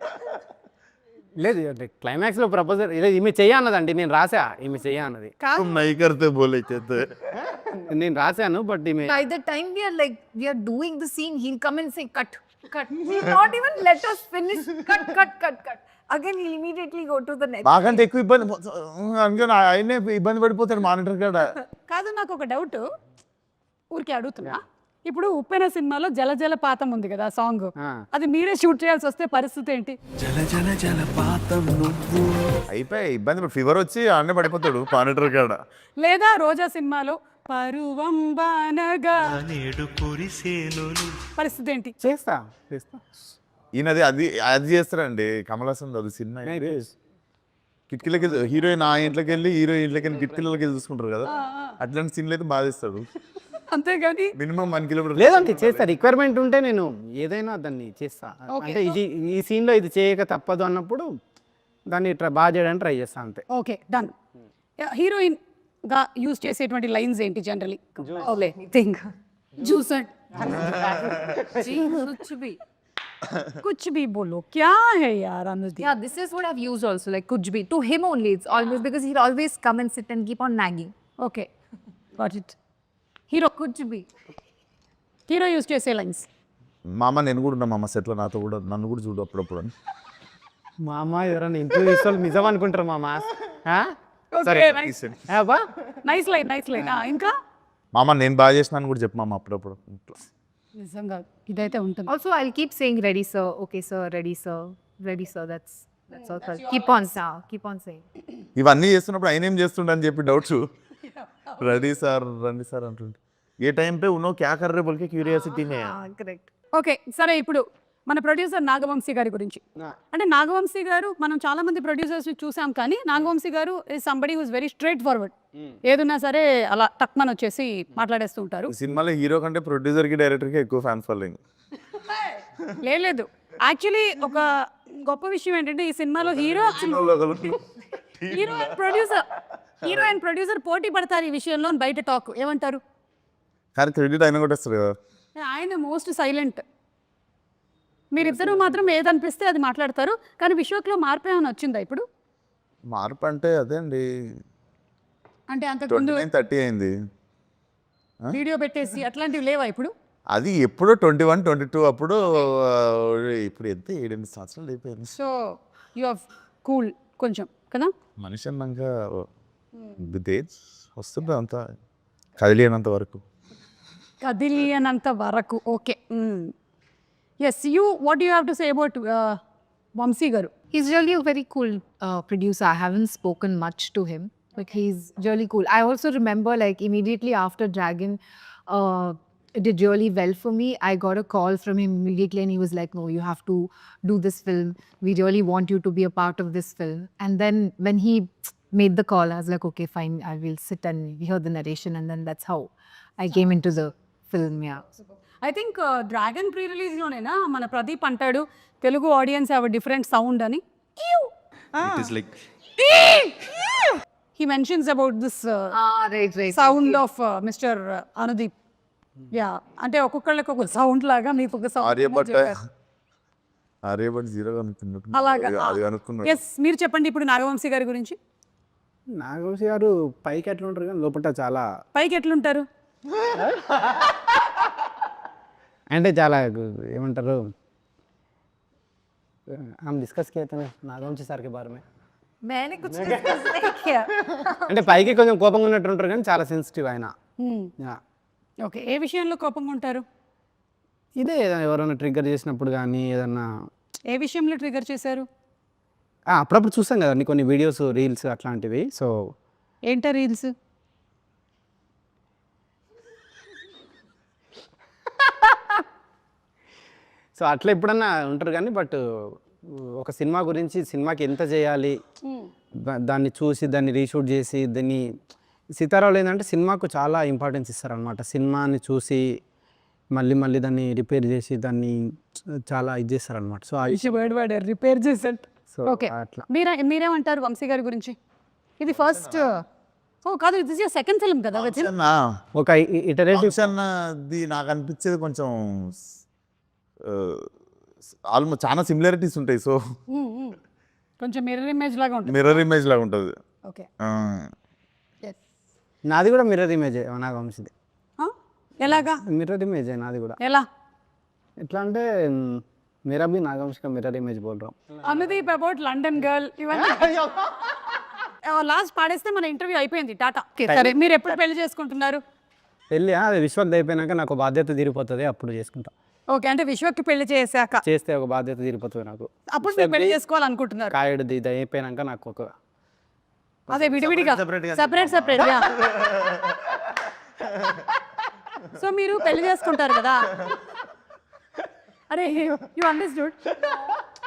Speaker 4: లేదు క్లైమాక్స్లో ప్రపోజల్ ఈమె చెయ్యన్నదండి, నేను రాసా ఈమె చెయ్యన్నది,
Speaker 2: నై కర్తే బోలే చేస్తే
Speaker 4: నేను రాశాను బట్ ఈమె.
Speaker 3: By the time we are doing the scene, he'll come and say cut. He'll not even let us finish. Cut. Again, he'll immediately go to the next.
Speaker 2: మాకంటే ఎక్కువ ఇబ్బంది అనుకుని ఆయనే ఇబ్బంది పడిపోతాడు మానిటర్ కాడ.
Speaker 1: కాదు నాకు ఒక డౌట్, ఊరికే అడుగుతున్నా. ఇప్పుడు ఉప్పెన సినిమాలో జల జలపాతం ఉంది కదా సాంగ్, అది మీరే షూట్ చేయాల్సి వస్తే పరిస్థితి ఏంటి?
Speaker 2: అయిపోయి ఇబ్బంది, ఫీవర్ వచ్చి ఆడనే పడిపోతాడు మానిటర్ కాడ.
Speaker 1: లేదా రోజా సినిమాలో పరువం బానగా పరిస్థితి ఏంటి?
Speaker 4: చేస్తా
Speaker 2: ఈయనది అది చేస్తారండి కమల్ హాసన్ అది సినిమా. కిటికీలకి హీరోయిన్ ఆ ఇంట్లోకి వెళ్ళి ఇంట్లోకి వెళ్ళి కిటికీలకి వెళ్ళి చూసుకుంటారు కదా, అట్లాంటి సీన్లు అయితే బాధిస్తాడు.
Speaker 1: అంతేగాని
Speaker 2: మినిమం 1 కిలోమీటర్
Speaker 4: లేదంటే చేస్తా, రిక్వైర్మెంట్ ఉంటే నేను ఏదైనా దాన్ని చేస్తా. అంటే ఈ సీన్లో ఇది చేయక తప్పదు అన్నప్పుడు దాన్ని బాగా చేయడానికి ట్రై చేస్తా అంతే.
Speaker 1: Okay done. హీరోయిన్ గా యూజ్ చేసేటువంటి లైన్స్ ఏంటి జనరలీ?
Speaker 3: Let me think.
Speaker 1: జూసన్ कुछ भी बोलो, क्या है यार अनुदी?
Speaker 3: Yeah, this is what I've used also, like kuch bhi. To him only, it's always because he'll always come and sit and keep on nagging.
Speaker 1: Okay, got it. Hero
Speaker 3: Kuch bhi.
Speaker 1: Hero use చేసే lines.
Speaker 2: మామ నేను కూడా ఉన్నా మామ సెట్లో, నాతో కూడా నన్ను కూడా చూడు అప్పుడప్పుడు అని.
Speaker 4: మా అమ్మ ఎవరైనా ఇంటర్వ్యూ ఇస్తే నిజం అనుకుంటారు మామ.
Speaker 2: సరే
Speaker 1: నైస్ లైన్ ఇంకా
Speaker 2: మామ నేను బాగా చేసినాను కూడా చెప్పు మామ అప్పుడప్పుడు.
Speaker 1: నిజంగా ఇదైతే ఉంటుంది.
Speaker 3: Also, I'll keep saying ready sir, okay sir, ready sir, ready sir. That's all. Keep on saying.
Speaker 2: ఇవన్నీ చేస్తున్నప్పుడు ఆయన ఏం చేస్తుండ అని చెప్పి డౌట్స్. రెడీ సార్ రండి సార్ అంటుండే. ఏ టైం పే ఉన్నో క్యా కర్ రే బోల్కే క్యూరియాసిటీ మే.
Speaker 3: Correct.
Speaker 1: ఓకే సరే, ఇప్పుడు మన ప్రొడ్యూసర్ నాగవంశీ గారి గురించి. అంటే నాగవంశీ గారు మనం చాలా మంది ప్రొడ్యూసర్స్ చూసాం, కానీ నాగవంశీ గారు is somebody who's very straightforward. ఏదున్నా సరే అలా టక్మన్ వచ్చేసి మాట్లాడేస్తూ ఉంటారు.
Speaker 2: సినిమాలో హీరో కంటే ప్రొడ్యూసర్కి డైరెక్టర్కి ఎక్కువ ఫ్యాన్ ఫాలోయింగ్.
Speaker 1: లేదు యాక్చువల్లీ ఒక గొప్ప విషయం ఏంటంటే ఈ సినిమాలో హీరో హీరో అండ్ ప్రొడ్యూసర్ పోటీ పడతారు ఈ విషయంలో అని బయట టాక్, ఏమంటారు?
Speaker 2: కానీ క్రెడిట్ అయినా కూడా వస్తారు కదా.
Speaker 1: ఆయన మోస్ట్ సైలెంట్, మీరిద్దరూ మాత్రం ఏదనిపిస్తే అది మాట్లాడతారు. కానీ విశ్వక్లో మార్పు ఏమైనా వచ్చిందా ఇప్పుడు?
Speaker 2: మార్పు అంటే అదే అండి,
Speaker 1: అంటే అంతకుముందు
Speaker 2: 29-30 అయింది.
Speaker 1: వీడియో పెట్టేసి అట్లాంటివి లేవా ఇప్పుడు?
Speaker 2: అది ఎప్పుడో 21-22 అప్పుడు. ఇప్పుడు ఎంత 7-8 సంవత్సరాలు అయిపోయింది.
Speaker 1: సో యు ఆర్ కూల్ కొంచెం కదా.
Speaker 2: మనిషి అన్నాక ఏజ్ వస్తుంది అంతా కదిలినంత వరకు.
Speaker 1: కదిలియనంత వరకు. Okay. Yes, what you have to say about Vamsi గారు?
Speaker 3: He's really a very cool producer. I haven't spoken much to him, but he's really cool. I also remember, like, immediately after Dragon, it did really well for me. I got a call from him immediately, and he was like, "No, you have to do this film. We really want you to be a part of this film." And then when he made the call, I was like, "Okay, fine. I will sit and hear the narration." And then that's how I came into the film. Yeah.
Speaker 1: I think Dragon pre రిలీజ్లోనేనా మన ప్రదీప్ అంటాడు Telugu audience have different sound అని. He mentions about this
Speaker 3: Right.
Speaker 1: Sound of mister Anudeep. Yeah, అంటే ఒక్కొక్కళ్ళకి ఒక sound లాగా మీకు ఒక
Speaker 2: ఆర్యభట్
Speaker 1: సౌండ్
Speaker 2: ఆర్యభట్ 0 అనుకున్నట్టు
Speaker 1: అలాగా.
Speaker 2: అది అనుకున్నాడు.
Speaker 1: ఎస్, మీరు చెప్పండి ఇప్పుడు నాగవంశీ గారి గురించి.
Speaker 4: నాగవంశీ గారు పైకి ఎట్లా ఉంటారు కానీ లోపల చాలా
Speaker 1: పైకి ఎట్లుంటారు?
Speaker 4: అంటే చాలా ఏమంటారు, हम डिस्कस किए थे नागवंशी సార్ के बारे में.
Speaker 3: मैंने कुछ discuss नहीं किया.
Speaker 4: అంటే పైకి కొంచెం కోపంగా ఉన్నట్టు ఉంటారు కానీ చాలా సెన్సిటివ్ ఆయన. Yeah.
Speaker 1: ఓకే, ఏ విషయంలో కోపంగా ఉంటారు?
Speaker 4: ఇదే ఏదైనా ఎవరైనా ట్రిగ్గర్ చేసినప్పుడు కానీ ఏదన్నా
Speaker 1: ఏ విషయంలో ట్రిగర్ చేశారు?
Speaker 4: అప్పుడప్పుడు చూస్తాం కదండి కొన్ని వీడియోస్, రీల్స్ అట్లాంటివి. సో
Speaker 1: ఏంటా రీల్స్?
Speaker 4: సో అట్లా ఎప్పుడన్నా ఉంటారు కానీ బట్ ఒక సినిమా గురించి, సినిమాకి ఎంత చేయాలి, దాన్ని చూసి దాన్ని రీషూట్ చేసి దాన్ని సీతారావులు ఏంటంటే సినిమాకు చాలా ఇంపార్టెన్స్ ఇస్తారనమాట. సినిమాని చూసి మళ్ళీ దాన్ని రిపేర్ చేసి దాన్ని చాలా ఇది చేస్తారనమాట. సో
Speaker 1: రిపేర్ చేసేట్.
Speaker 4: సో
Speaker 1: ఓకే,
Speaker 4: అట్లా.
Speaker 1: మీరేమంటారు వంశీ గారి గురించి? ఇది ఫస్ట్ కాదు, ఇది సెకండ్ ఫిల్మ్ కదా.
Speaker 4: ఒక ఇటరేటివ్
Speaker 2: అది నాకు అనిపించేది కొంచెం ఆల్మోస్ట్ చాలా సిమిలారిటీస్ ఉంటాయి. సో
Speaker 1: కొంచెం మిర్రర్ ఇమేజ్ లాగా ఉంటుంది.
Speaker 2: మిర్రర్ ఇమేజ్ లాగా ఉంటుంది.
Speaker 1: ఓకే,
Speaker 4: నాది కూడా మిర్రర్ ఇమేజే నాగవంశీది.
Speaker 1: ఎలాగా
Speaker 4: మిర్రర్ ఇమేజే నాది కూడా.
Speaker 1: ఎలా?
Speaker 4: ఎట్లా అంటే मेरा भी नागवंश का मिरर इमेज बोल रहा हूँ.
Speaker 1: అనుదీప్ అబౌట్ లండన్ గర్ల్ ఇవన్నీ లాస్ట్ పాడేస్తే మన ఇంటర్వ్యూ అయిపోయింది. టాటా. సరే, మీరు ఎప్పుడు పెళ్లి చేసుకుంటున్నారు?
Speaker 4: పెళ్ళి అది విశ్వక్ అయిపోయినాక నాకు బాధ్యత తీరిపోతుంది, అప్పుడు చేసుకుంటా.
Speaker 1: ఓకే, అంటే విశ్వక్కి పెళ్లి చేశాక
Speaker 4: చేస్తే ఒక బాధ్యత తీరిపోతుంది నాకు.
Speaker 1: అప్పుడు మీరు పెళ్లి చేసుకోవాలనుకుంటున్నారు?
Speaker 4: కాయడిది ఇది అయిపోయినాక నాకు ఒక
Speaker 1: అదే విడివిడిగా సెపరేట్. సో మీరు పెళ్లి చేసుకుంటారు కదా. అరే, you understood?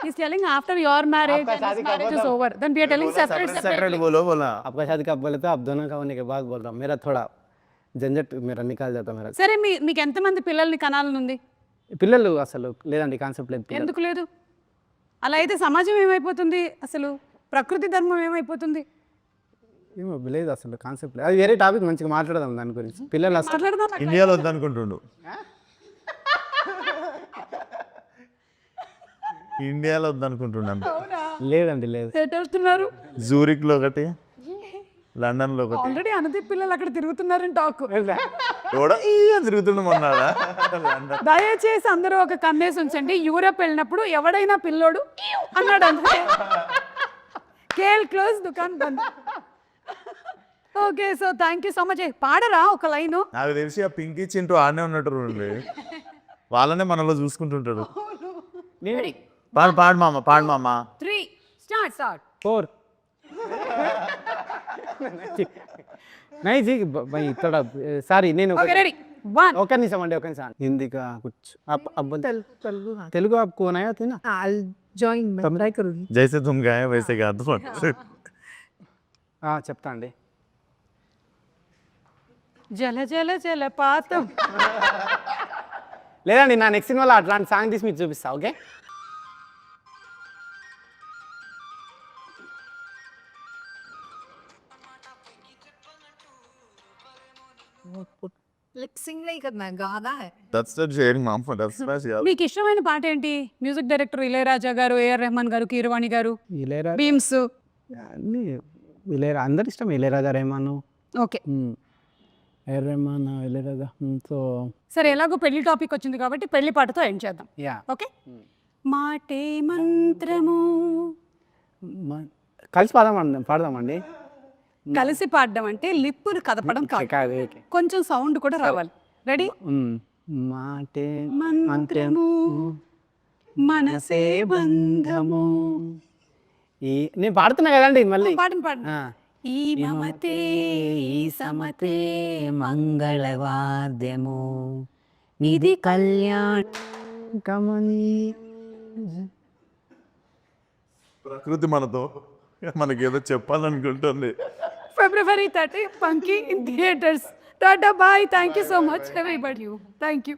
Speaker 1: He's telling after your marriage and his marriage is over, then we are telling separate.
Speaker 2: बोलो
Speaker 4: आपका शादी कब बोले तो आप दोनों का होने के बाद बोल रहा हूँ. मेरा थोड़ा झंझट मेरा निकाल जाता मेरा.
Speaker 1: సరే, మీకు ఎంతమంది పిల్లల్ని కనాలనుంది?
Speaker 4: పిల్లలు అసలు లేదండి, కాన్సెప్ట్ లేదు.
Speaker 1: ఎందుకు లేదు? అలా అయితే సమాజం ఏమైపోతుంది, అసలు ప్రకృతి ధర్మం ఏమైపోతుంది?
Speaker 4: ఏమో లేదు, అసలు కాన్సెప్ట్ లేదు. అది వేరే టాపిక్, మంచిగా మాట్లాడదాం దాని గురించి. పిల్లలు అసలు
Speaker 1: మాట్లాడదాం.
Speaker 2: ఇండియాలో వద్దనుకుంటుండు. ఇండియాలో వద్దనుకుంటున్నాను.
Speaker 4: లేదండి, లేదు.
Speaker 1: ఎటు వెళ్తున్నారు?
Speaker 2: జూరిక్లో ఒకటి, లండన్లో ఒకటి.
Speaker 1: ఆల్రెడీ అనుదీప్ పిల్లలు అక్కడ తిరుగుతున్నారని టాక్.
Speaker 2: తిరుగుతున్నామన్నారా?
Speaker 1: దయచేసి అందరూ ఒక కన్నేసి ఉంచండి. యూరప్ వెళ్ళినప్పుడు ఎవడైనా పిల్లోడు అన్నాడు అంతే. కేల్ క్లోజ్, దుకాన్ బంద్. Okay, so thank you so much. పాడరా ఒక లైను?
Speaker 2: నాకు తెలిసి ఆ పింకీ చింటూ ఆడనే ఉన్నట్టు వాళ్ళనే మనలో చూసుకుంటుంటాడు. పాడు మామ
Speaker 1: 3 స్టార్ట్
Speaker 4: 4 नहीं जी भाई थोड़ा సారీ నేను
Speaker 1: ఓకే, రెడీ 1
Speaker 4: ఒక నిమిషం అండి, ఒక నిమిషం. హిందీ का कुछ अब तेलुगु आपको आया था ना?
Speaker 3: I'll join. मैं try करूँगी.
Speaker 2: జైసే తుమ్ గాయే వైసే కాదు.
Speaker 4: చెప్తా అండి.
Speaker 1: జల జల జలపాతం.
Speaker 4: లేదండి, నా నెక్స్ట్ సినిమాలో అట్లాంటి సాంగ్ తీసి మీకు చూపిస్తా. ఓకే,
Speaker 3: लिपसिंग नहीं करना है, गाना है.
Speaker 2: That's the sharing ma'am that's my
Speaker 1: మీకు ఇష్టమైన పాట ఏంటి? మ్యూజిక్ డైరెక్టర్ ఇళయరాజా గారు, ఏఆర్ రెహమాన్ గారు, కీరవాణి గారు,
Speaker 4: ఇళయరాజా
Speaker 1: బీమ్స్.
Speaker 4: అన్ని అందరు ఇష్టం. Ilaiyaraaja, Rahman,
Speaker 1: okay
Speaker 4: A R Rahman, Ilaiyaraaja. So
Speaker 1: సరే, ఎలాగో పెళ్లి టాపిక్ వచ్చింది కాబట్టి పెళ్లి పాటతో ఎండ్ చేద్దాం.
Speaker 4: Yeah
Speaker 1: okay. మాటే మంత్రము.
Speaker 4: కలిసి పాడదామండి.
Speaker 1: కలిసి పాడడం అంటే లిప్పులు కదపడం కాదు, కొంచెం సౌండ్ కూడా రావాలి. రెడీ?
Speaker 4: మాటే
Speaker 1: మంత్రము మనసే బంధము.
Speaker 4: నేను పాడుతున్నా కదండి మళ్ళీ.
Speaker 1: పాడండి పాడండి. ఈ మమతే ఈ సమతే మంగళవాద్యము ఇది కళ్యాణ
Speaker 4: కమని.
Speaker 2: ప్రకృతి మనతో మనకేదో చెప్పాలనుకుంటుంది.
Speaker 1: February 30, Punky in theaters. Tata, bye. Thank you so much, everybody. Thank you.